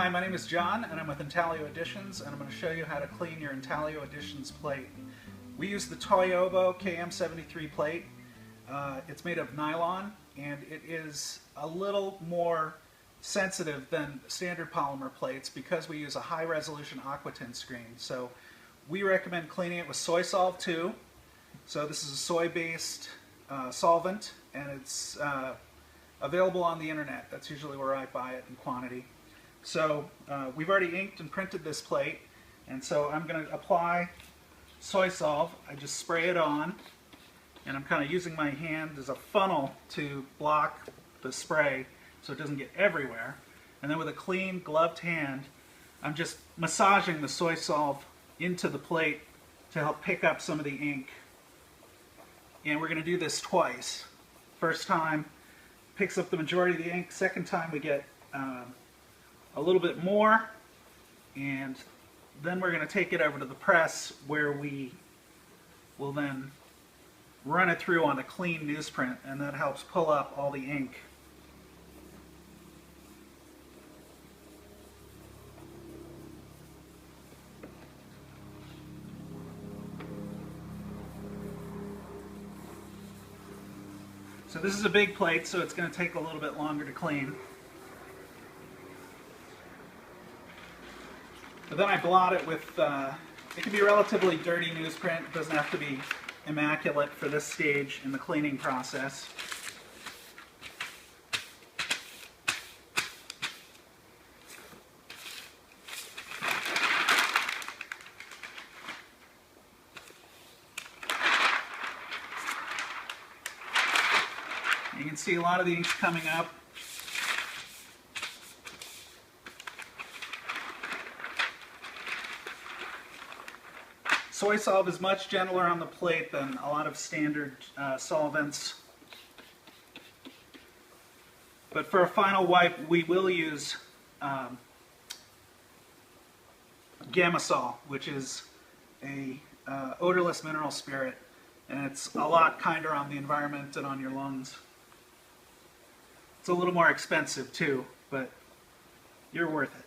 Hi, my name is Jon and I'm with Intaglio Editions, and I'm going to show you how to clean your Intaglio Editions plate. We use the Toyobo KM-73 plate. It's made of nylon and it is a little more sensitive than standard polymer plates because we use a high resolution aquatint screen. So we recommend cleaning it with Soy Solv-2. So this is a soy-based solvent, and it's available on the internet. That's usually where I buy it in quantity. So we've already inked and printed this plate, and so I'm going to apply Soy Solv. I just spray it on, and I'm kind of using my hand as a funnel to block the spray so it doesn't get everywhere. And then with a clean gloved hand, I'm just massaging the Soy Solv into the plate to help pick up some of the ink. And we're going to do this twice. First time picks up the majority of the ink. Second time we get a little bit more, and then we're going to take it over to the press where we will then run it through on a clean newsprint, and that helps pull up all the ink. So this is a big plate, so it's going to take a little bit longer to clean. But then I blot it with, it can be relatively dirty newsprint. It doesn't have to be immaculate for this stage in the cleaning process. You can see a lot of the ink's coming up. Soy Solv is much gentler on the plate than a lot of standard solvents. But for a final wipe, we will use Gamma-Sol, which is a odorless mineral spirit, and it's a lot kinder on the environment and on your lungs. It's a little more expensive too, but you're worth it.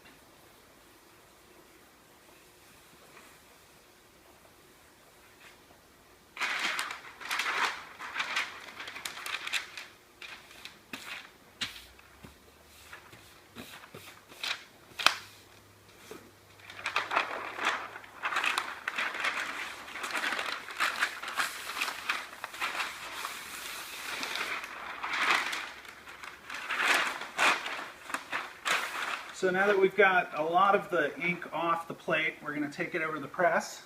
So now that we've got a lot of the ink off the plate, we're going to take it over to the press.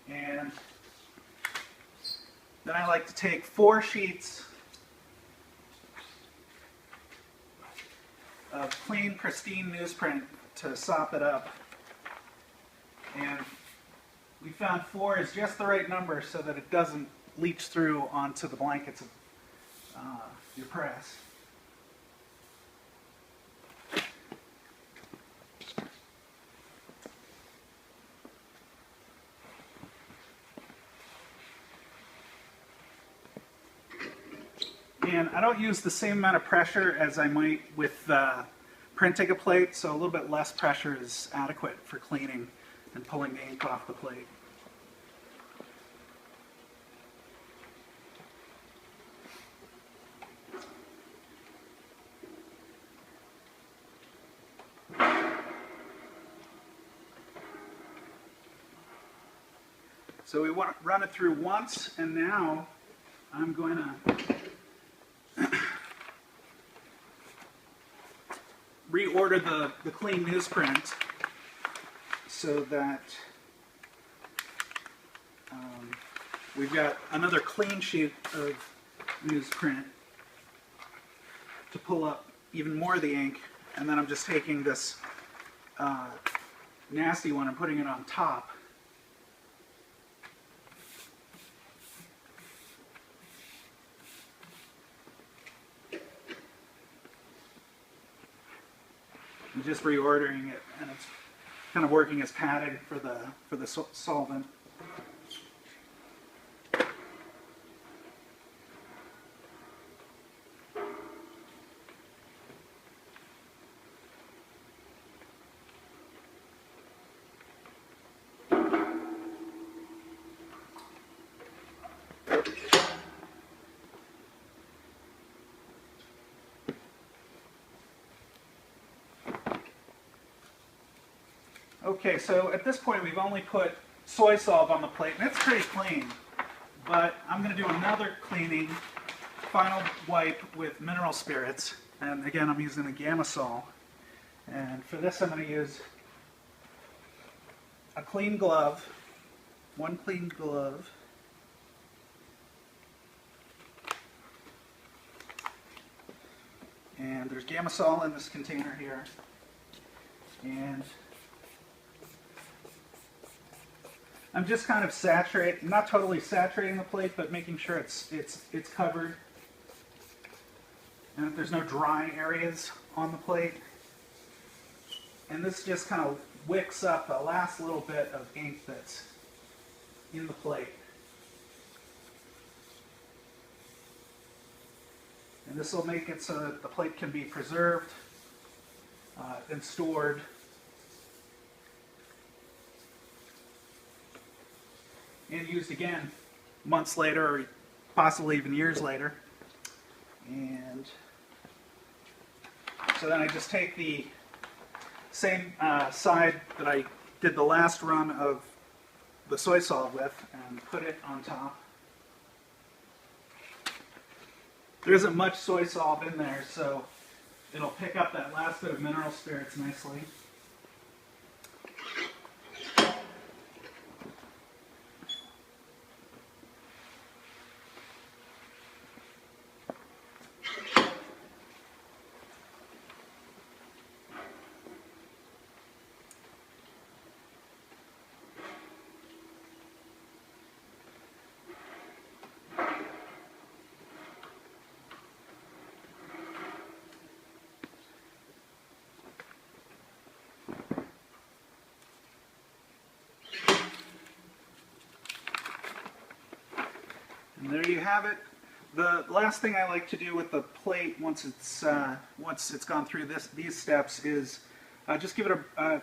And then I like to take 4 sheets of clean, pristine newsprint to sop it up. And we found 4 is just the right number so that it doesn't leach through onto the blankets of your press. And I don't use the same amount of pressure as I might with printing a plate, so a little bit less pressure is adequate for cleaning and pulling the ink off the plate. So we want to run it through once, and now I'm going to reorder the clean newsprint so that we've got another clean sheet of newsprint to pull up even more of the ink, and then I'm just taking this nasty one and putting it on top. I'm just reordering it, and it's kind of working as padding for the solvent. Okay, so at this point we've only put Soy Solv on the plate, and it's pretty clean. But I'm going to do another cleaning, final wipe with mineral spirits. And again, I'm using a Gamasol. And for this I'm going to use a clean glove, one clean glove, and there's Gamasol in this container here, and I'm just kind of saturating, not totally saturating the plate, but making sure it's covered and that there's no dry areas on the plate. And this just kind of wicks up the last little bit of ink that's in the plate. And this will make it so that the plate can be preserved and stored and used again months later, or possibly even years later. And so then I just take the same side that I did the last run of the Soy Solv with and put it on top. There isn't much Soy Solv in there, so it'll pick up that last bit of mineral spirits nicely. And there you have it. The last thing I like to do with the plate once it's gone through these steps is just give it a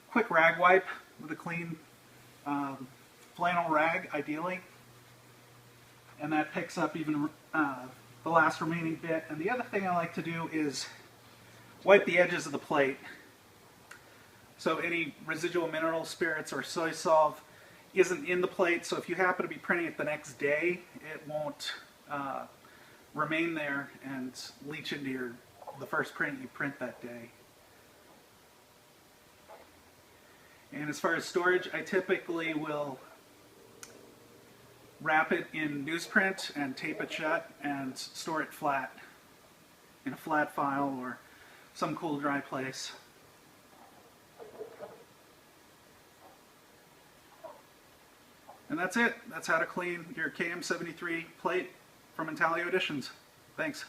quick rag wipe with a clean flannel rag, ideally, and that picks up even the last remaining bit. And the other thing I like to do is wipe the edges of the plate, so any residual mineral spirits or Soy Solv isn't in the plate, so if you happen to be printing it the next day, it won't remain there and leach into the first print you print that day. And as far as storage, I typically will wrap it in newsprint and tape it shut and store it flat in a flat file or some cool, dry place. And that's it. That's how to clean your KM-73 plate from Intaglio Editions. Thanks.